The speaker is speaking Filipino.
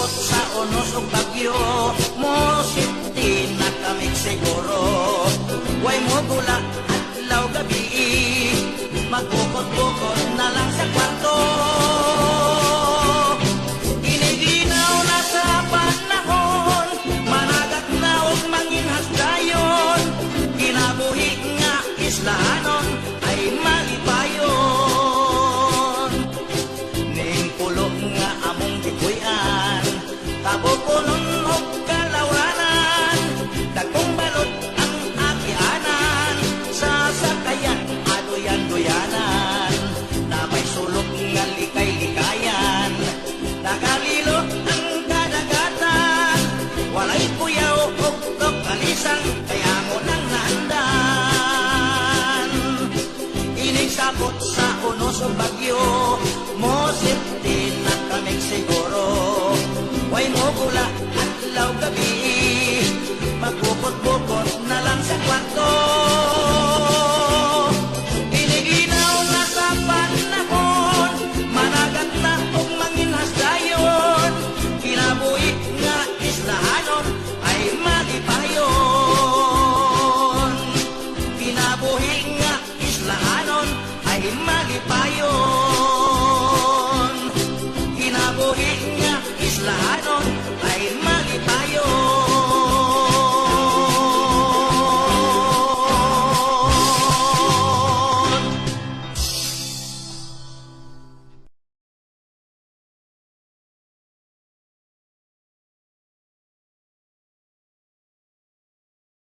sabot sa unos ug bagyo, mosipti na kamig siguro. Way mo gula adlaw gabi, magbukod-bukod na lang sa kwarto. Iniginaw na sa panahon, managat na og manginhas dayon. Kinabuhi nga islahanon ay malipayon. Ning pulo nga among gikuyan, tabukunon og kalawranan. Dagkong balot ang akianan, sasakayan aduyan-duyanan. Na may sulok nga likay-likayan, nakalilo ang kadagatan. Walay kuyaw og kalisang, kaya mo nang naandan. Inig sabot sa unos o bagyo, mosipti na kamig siguro. Way mo gula adlaw gabi, magbukod-bukod na lang sa kwarto. Iniginaw na sa panahon, managat na og manginhas dayon. Kinabuhi nga islahanon ay malipayon. Kinabuhi nga islahanon ay malipayon.